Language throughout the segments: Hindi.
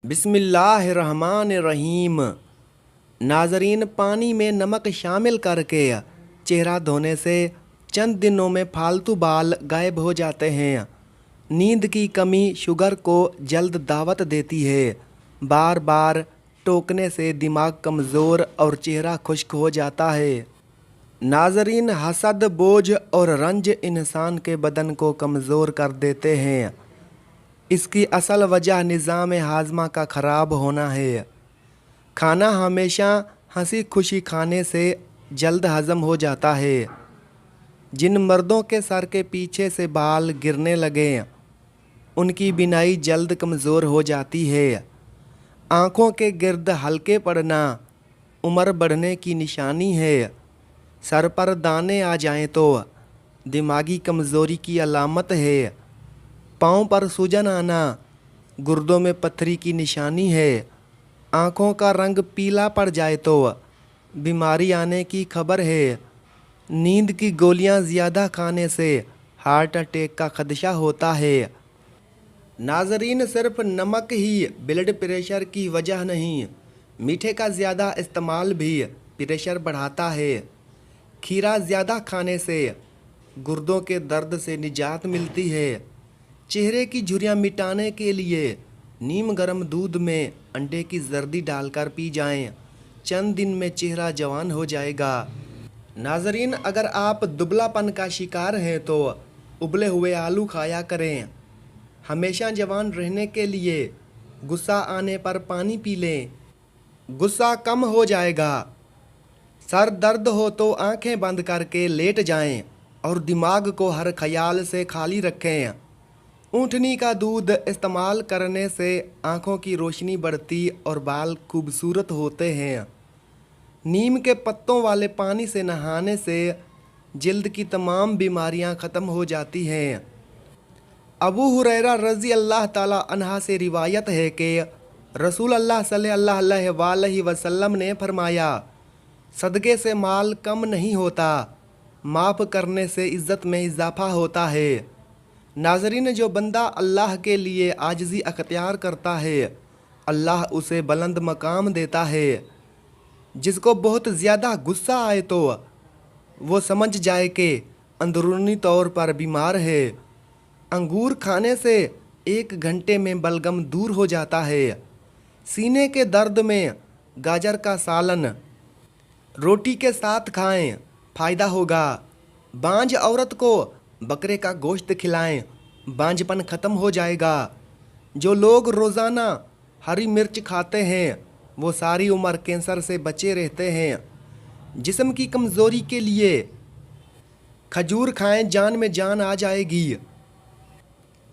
बिस्मिल्लाहिर्रहमानिर्रहीम। नाजरीन, पानी में नमक शामिल करके चेहरा धोने से चंद दिनों में फालतू बाल गायब हो जाते हैं। नींद की कमी शुगर को जल्द दावत देती है। बार बार टोकने से दिमाग कमज़ोर और चेहरा खुश्क हो जाता है। नाजरीन, हसद, बोझ और रंज इंसान के बदन को कमज़ोर कर देते हैं। इसकी असल वजह निज़ाम हाजमा का ख़राब होना है। खाना हमेशा हंसी खुशी खाने से जल्द हज़म हो जाता है। जिन मर्दों के सर के पीछे से बाल गिरने लगे उनकी बीनाई जल्द कमज़ोर हो जाती है। आँखों के गिर्द हल्के पड़ना उम्र बढ़ने की निशानी है। सर पर दाने आ जाएं तो दिमागी कमज़ोरी की अलामत है। पाँव पर सूजन आना गुर्दों में पत्थरी की निशानी है। आँखों का रंग पीला पड़ जाए तो बीमारी आने की खबर है। नींद की गोलियां ज़्यादा खाने से हार्ट अटैक का खदशा होता है। नाजरीन, सिर्फ नमक ही ब्लड प्रेशर की वजह नहीं, मीठे का ज़्यादा इस्तेमाल भी प्रेशर बढ़ाता है। खीरा ज़्यादा खाने से गुर्दों के दर्द से निजात मिलती है। चेहरे की झुर्रियाँ मिटाने के लिए नीम गर्म दूध में अंडे की जर्दी डालकर पी जाएं। चंद दिन में चेहरा जवान हो जाएगा। नाजरीन, अगर आप दुबलापन का शिकार हैं तो उबले हुए आलू खाया करें। हमेशा जवान रहने के लिए गुस्सा आने पर पानी पी लें, गुस्सा कम हो जाएगा। सर दर्द हो तो आंखें बंद करके लेट जाएं और दिमाग को हर ख्याल से खाली रखें। ऊँटनी का दूध इस्तेमाल करने से आँखों की रोशनी बढ़ती और बाल खूबसूरत होते हैं। नीम के पत्तों वाले पानी से नहाने से जिल्द की तमाम बीमारियां ख़त्म हो जाती हैं। अबू हुरैरा रज़ी अल्लाह ताला अन्हा से रिवायत है कि रसूल अल्लाह सल्लल्लाहु अलैहि वसल्लम ने फरमाया, सदक़े से माल कम नहीं होता, माफ़ करने से इज़्ज़त में इजाफ़ा होता है। नाजरीन, जो बंदा अल्लाह के लिए आजिज़ी अख्तियार करता है अल्लाह उसे बुलंद मकाम देता है। जिसको बहुत ज़्यादा गुस्सा आए तो वो समझ जाए कि अंदरूनी तौर पर बीमार है। अंगूर खाने से 1 घंटे में बलगम दूर हो जाता है। सीने के दर्द में गाजर का सालन रोटी के साथ खाएं, फ़ायदा होगा। बांझ औरत को बकरे का गोश्त खिलाएं, बांझपन ख़त्म हो जाएगा। जो लोग रोज़ाना हरी मिर्च खाते हैं वो सारी उम्र कैंसर से बचे रहते हैं। जिस्म की कमज़ोरी के लिए खजूर खाएं, जान में जान आ जाएगी।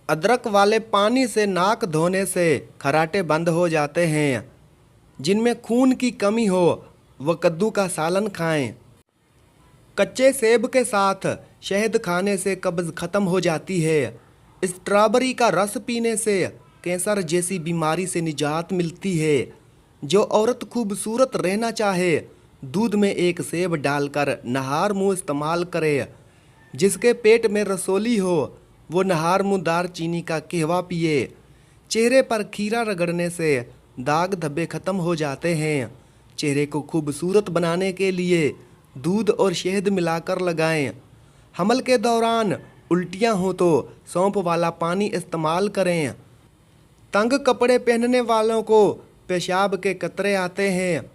अदरक वाले पानी से नाक धोने से खराटे बंद हो जाते हैं। जिनमें खून की कमी हो वो कद्दू का सालन खाएं। कच्चे सेब के साथ शहद खाने से कब्ज़ ख़त्म हो जाती है। स्ट्रॉबेरी का रस पीने से कैंसर जैसी बीमारी से निजात मिलती है। जो औरत खूबसूरत रहना चाहे दूध में 1 सेब डालकर नहार मुँह इस्तेमाल करे। जिसके पेट में रसोली हो वो नहार मुँह दारचीनी का कहवा पिए। चेहरे पर खीरा रगड़ने से दाग धब्बे ख़त्म हो जाते हैं। चेहरे को खूबसूरत बनाने के लिए दूध और शहद मिलाकर लगाएं। हमल के दौरान उल्टियाँ हो तो सौंफ वाला पानी इस्तेमाल करें। तंग कपड़े पहनने वालों को पेशाब के कतरे आते हैं।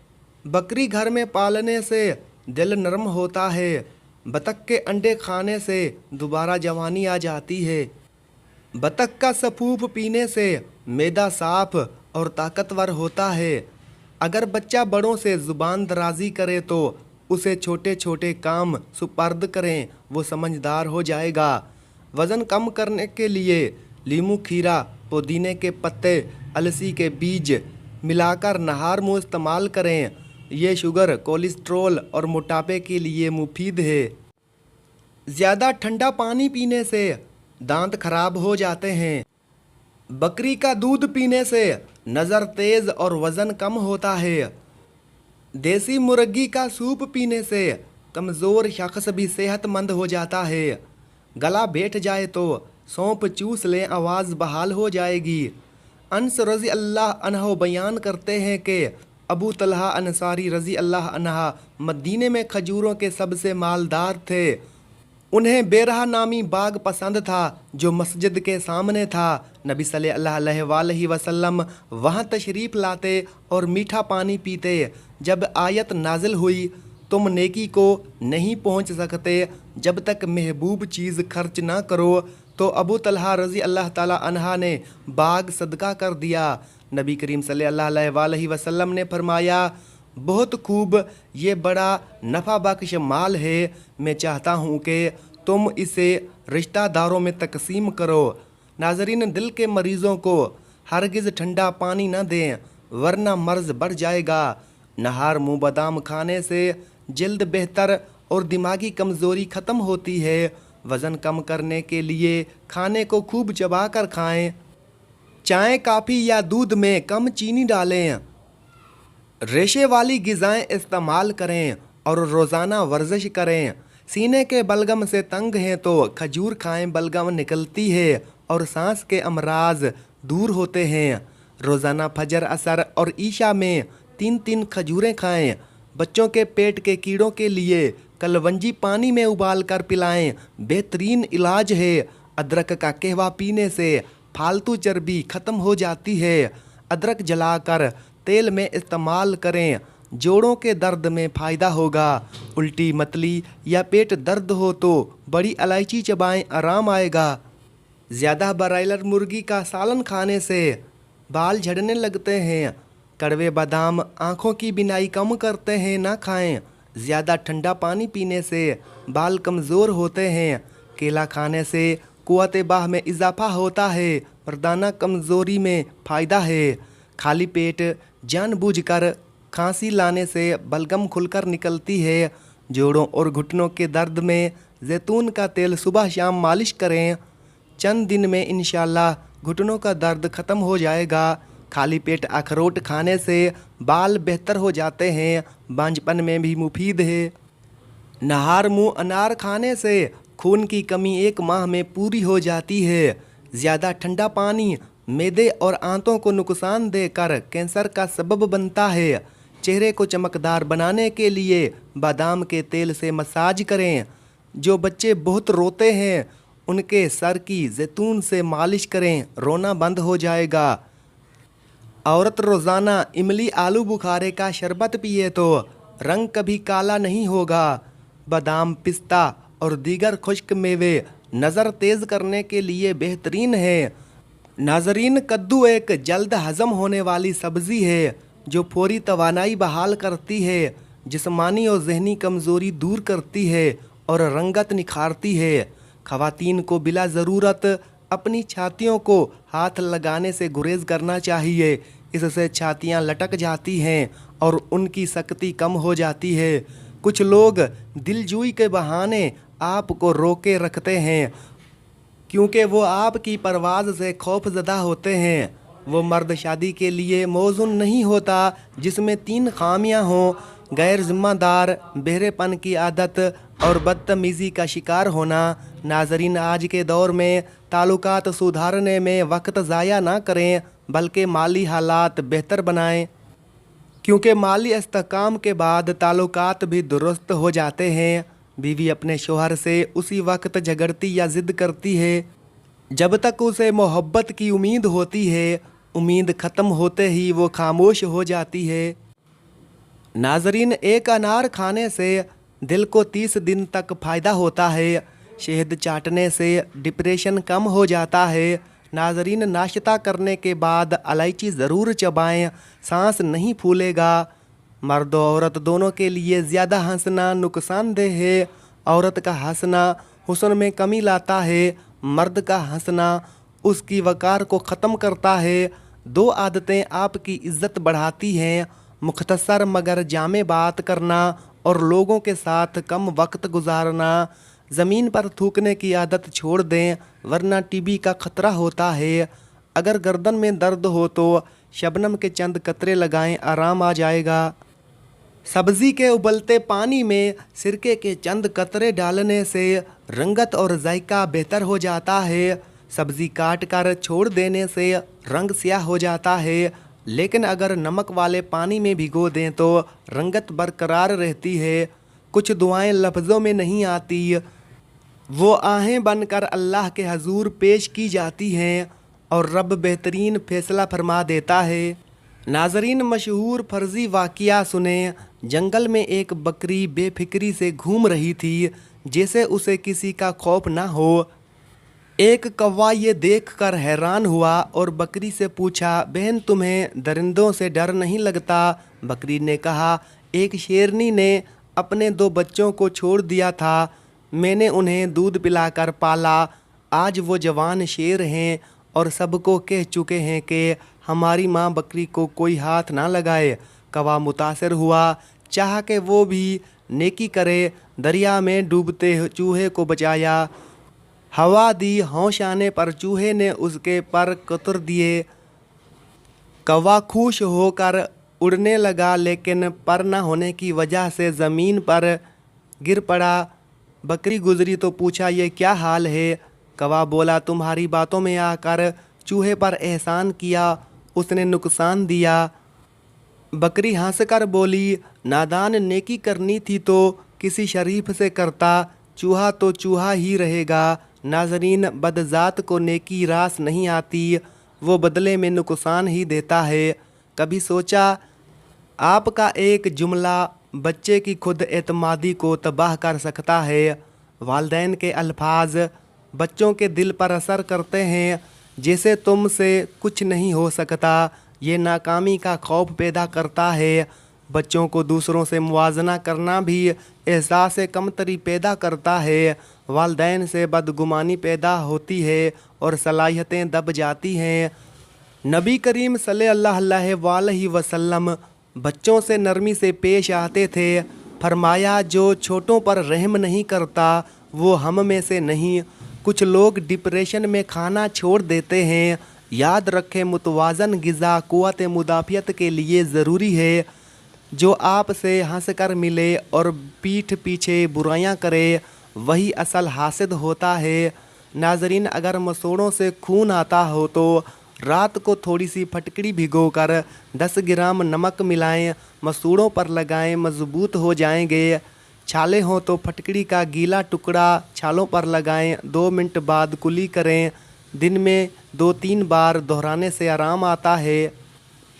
बकरी घर में पालने से दिल नरम होता है। बतख के अंडे खाने से दोबारा जवानी आ जाती है। बतख का सफूफ पीने से मैदा साफ और ताकतवर होता है। अगर बच्चा बड़ों से ज़ुबान दराजी करे तो उसे छोटे छोटे काम सुपर्द करें, वो समझदार हो जाएगा। वज़न कम करने के लिए लीमू, खीरा, पुदीने के पत्ते, अलसी के बीज मिलाकर नहार मुँह इस्तेमाल करें। ये शुगर, कोलेस्ट्रॉल और मोटापे के लिए मुफीद है। ज़्यादा ठंडा पानी पीने से दांत खराब हो जाते हैं। बकरी का दूध पीने से नज़र तेज़ और वज़न कम होता है। देसी मुर्गी का सूप पीने से कमज़ोर शख्स भी सेहतमंद हो जाता है। गला बैठ जाए तो सौंफ चूस लें, आवाज़ बहाल हो जाएगी। अनस रज़ी अल्लाह अन्हो बयान करते हैं कि अबू तलहा अंसारी रज़ी अल्लाह अन्हा मदीने में खजूरों के सबसे मालदार थे। उन्हें बेरहा नामी बाग पसंद था जो मस्जिद के सामने था। नबी सल्लल्लाहु अलैहि वसल्लम वहाँ तशरीफ़ लाते और मीठा पानी पीते। जब आयत नाजिल हुई, तुम नेकी को नहीं पहुँच सकते जब तक महबूब चीज़ खर्च ना करो, तो अबू तलहा रज़ी अल्लाह ताला अन्हा ने बाग सदका कर दिया। नबी करीम सल्लल्लाहु अलैहि वसल्लम ने फरमाया, बहुत खूब, ये बड़ा नफ़ा बख्श माल है। मैं चाहता हूँ कि तुम इसे रिश्तेदारों में तकसीम करो। नाज़रीन, दिल के मरीज़ों को हरगिज़ ठंडा पानी न दें वरना मर्ज़ बढ़ जाएगा। नहार मुँह बादाम खाने से जल्द बेहतर और दिमागी कमज़ोरी ख़त्म होती है। वज़न कम करने के लिए खाने को खूब चबा कर खाएँ। चाय, कॉफ़ी या दूध में कम चीनी डालें। रेशे वाली ग़िज़ाएँ इस्तेमाल करें और रोज़ाना वर्जिश करें। सीने के बलगम से तंग हैं तो खजूर खाएं, बलगम निकलती है और सांस के अमराज दूर होते हैं। रोज़ाना फजर, असर और ईशा में 3-3 खजूरें खाएं। बच्चों के पेट के कीड़ों के लिए कलवंजी पानी में उबाल कर पिलाएं, बेहतरीन इलाज है। अदरक का कहवा पीने से फालतू चर्बी ख़त्म हो जाती है। अदरक जलाकर तेल में इस्तेमाल करें, जोड़ों के दर्द में फ़ायदा होगा। उल्टी, मतली या पेट दर्द हो तो बड़ी इलायची चबाएं, आराम आएगा। ज़्यादा ब्रायलर मुर्गी का सालन खाने से बाल झड़ने लगते हैं। कड़वे बादाम आँखों की बिनाई कम करते हैं, ना खाएं। ज़्यादा ठंडा पानी पीने से बाल कमज़ोर होते हैं। केला खाने से क़ुव्वत बाह में इजाफ़ा होता है, मर्दाना कमज़ोरी में फ़ायदा है। खाली पेट जानबूझकर खांसी लाने से बलगम खुलकर निकलती है। जोड़ों और घुटनों के दर्द में जैतून का तेल सुबह शाम मालिश करें। चंद दिन में इंशाअल्लाह घुटनों का दर्द ख़त्म हो जाएगा। खाली पेट अखरोट खाने से बाल बेहतर हो जाते हैं, बांझपन में भी मुफीद है। नहार मुँह अनार खाने से खून की कमी 1 माह में पूरी हो जाती है। ज़्यादा ठंडा पानी मैदे और आंतों को नुकसान देकर कैंसर का सबब बनता है। चेहरे को चमकदार बनाने के लिए बादाम के तेल से मसाज करें। जो बच्चे बहुत रोते हैं उनके सर की जैतून से मालिश करें, रोना बंद हो जाएगा। औरत रोज़ाना इमली आलू बुखारे का शरबत पिए तो रंग कभी काला नहीं होगा। बादाम, पिस्ता और दीगर खुश्क मेवे नज़र तेज़ करने के लिए बेहतरीन है। नाजरीन, कद्दू एक जल्द हज़म होने वाली सब्ज़ी है जो फौरी तवानाई बहाल करती है, जिस्मानी और जहनी कमज़ोरी दूर करती है और रंगत निखारती है। ख़वातीन को बिला ज़रूरत अपनी छातियों को हाथ लगाने से गुरेज करना चाहिए। इससे छातियाँ लटक जाती हैं और उनकी शक्ति कम हो जाती है। कुछ लोग दिलजुई के बहाने आपको रोके रखते हैं क्योंकि वो आपकी परवाज़ से खौफज़दा होते हैं। वो मर्द शादी के लिए मौजून नहीं होता जिसमें 3 खामियां हों: गैर ज़िम्मेदार, बहरेपन की आदत और बदतमीज़ी का शिकार होना। नाजरीन, आज के दौर में ताल्लुकात सुधारने में वक्त ज़ाया ना करें बल्कि माली हालात बेहतर बनाएं, क्योंकि माली इस्तेहकाम के बाद ताल्लुकात भी दुरुस्त हो जाते हैं। बीवी अपने शोहर से उसी वक्त झगड़ती या ज़िद करती है जब तक उसे मोहब्बत की उम्मीद होती है। उम्मीद ख़त्म होते ही वो खामोश हो जाती है। नाजरीन, एक अनार खाने से दिल को 30 दिन तक फ़ायदा होता है। शहद चाटने से डिप्रेशन कम हो जाता है। नाजरीन, नाश्ता करने के बाद इलायची ज़रूर चबाएं, सांस नहीं फूलेगा। मर्द और औरत दोनों के लिए ज़्यादा हंसना नुकसानदेह है। औरत का हंसना हुस्न में कमी लाता है, मर्द का हंसना उसकी वक़ार को ख़त्म करता है। 2 आदतें आपकी इज़्ज़त बढ़ाती हैं: मुख्तसर मगर जामे बात करना और लोगों के साथ कम वक्त गुजारना। ज़मीन पर थूकने की आदत छोड़ दें वरना टीबी का ख़तरा होता है। अगर गर्दन में दर्द हो तो शबनम के चंद कतरे लगाएं, आराम आ जाएगा। सब्ज़ी के उबलते पानी में सिरके के चंद कतरे डालने से रंगत और जायका बेहतर हो जाता है। सब्ज़ी काट कर छोड़ देने से रंग स्याह हो जाता है, लेकिन अगर नमक वाले पानी में भिगो दें तो रंगत बरकरार रहती है। कुछ दुआएं लफ्ज़ों में नहीं आती, वो आहें बनकर अल्लाह के हजूर पेश की जाती हैं और रब बेहतरीन फ़ैसला फरमा देता है। नाज़रीन, मशहूर फ़र्ज़ी वाक़या सुने। जंगल में एक बकरी बेफिक्री से घूम रही थी, जैसे उसे किसी का खौफ ना हो। एक कौवा ये देखकर हैरान हुआ और बकरी से पूछा, बहन तुम्हें दरिंदों से डर नहीं लगता? बकरी ने कहा, एक शेरनी ने अपने 2 बच्चों को छोड़ दिया था, मैंने उन्हें दूध पिलाकर पाला। आज वो जवान शेर हैं और सबको कह चुके हैं कि हमारी माँ बकरी को कोई हाथ ना लगाए। कौवा मुतासिर हुआ, चाहा कि वो भी नेकी करे। दरिया में डूबते चूहे को बचाया, हवा दी, होश आने पर चूहे ने उसके पर कतर दिए। कौवा खुश होकर उड़ने लगा, लेकिन पर न होने की वजह से ज़मीन पर गिर पड़ा। बकरी गुजरी तो पूछा, ये क्या हाल है? कौवा बोला, तुम्हारी बातों में आकर चूहे पर एहसान किया, उसने नुकसान दिया। बकरी हंसकर बोली, नादान, नेकी करनी थी तो किसी शरीफ से करता, चूहा तो चूहा ही रहेगा। नाज़रीन, बदजात को नेकी रास नहीं आती, वो बदले में नुकसान ही देता है। कभी सोचा, आपका एक जुमला बच्चे की खुद एतमादी को तबाह कर सकता है। वालिदैन के अल्फाज बच्चों के दिल पर असर करते हैं। जैसे तुमसे कुछ नहीं हो सकता, ये नाकामी का खौफ पैदा करता है। बच्चों को दूसरों से मुवाजना करना भी एहसास कमतरी पैदा करता है। वालिदैन से बदगुमानी पैदा होती है और सलाहियतें दब जाती हैं। नबी करीम सल्लल्लाहु अलैहि वसल्लम बच्चों से नरमी से पेश आते थे। फरमाया, जो छोटों पर रहम नहीं करता वो हम में से नहीं। कुछ लोग डिप्रेशन में खाना छोड़ देते हैं। याद रखें, मुतवाज़न ग़िज़ा क़ुव्वत मुदाफ़ियत के लिए ज़रूरी है। जो आपसे हंसकर मिले और पीठ पीछे बुराइयां करे, वही असल हासिद होता है। नाज़रीन, अगर मसूड़ों से खून आता हो तो रात को थोड़ी सी फटकड़ी भिगोकर 10 ग्राम नमक मिलाएं, मसूड़ों पर लगाएं, मजबूत हो जाएंगे। छाले हों तो फटकड़ी का गीला टुकड़ा छालों पर लगाएं, 2 मिनट बाद कुली करें। दिन में 2-3 बार दोहराने से आराम आता है।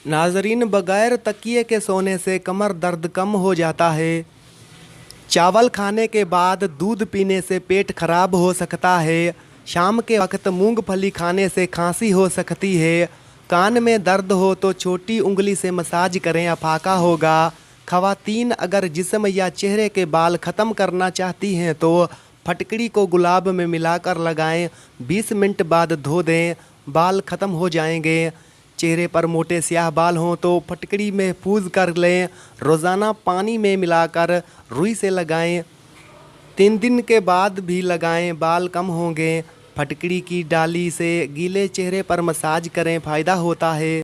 नाज़रीन, बग़ैर तकिए के सोने से कमर दर्द कम हो जाता है। चावल खाने के बाद दूध पीने से पेट खराब हो सकता है। शाम के वक्त मूंगफली खाने से खांसी हो सकती है। कान में दर्द हो तो छोटी उंगली से मसाज करें, अफाका होगा। ख़वातीन अगर जिस्म या चेहरे के बाल ख़त्म करना चाहती हैं तो फटकड़ी को गुलाब में मिलाकर लगाएं, 20 मिनट बाद धो दें, बाल ख़त्म हो जाएंगे। चेहरे पर मोटे स्याह बाल हों तो फटकड़ी महफूज कर लें, रोज़ाना पानी में मिलाकर रुई से लगाएं, 3 दिन के बाद भी लगाएं, बाल कम होंगे। फटकड़ी की डाली से गीले चेहरे पर मसाज करें, फ़ायदा होता है।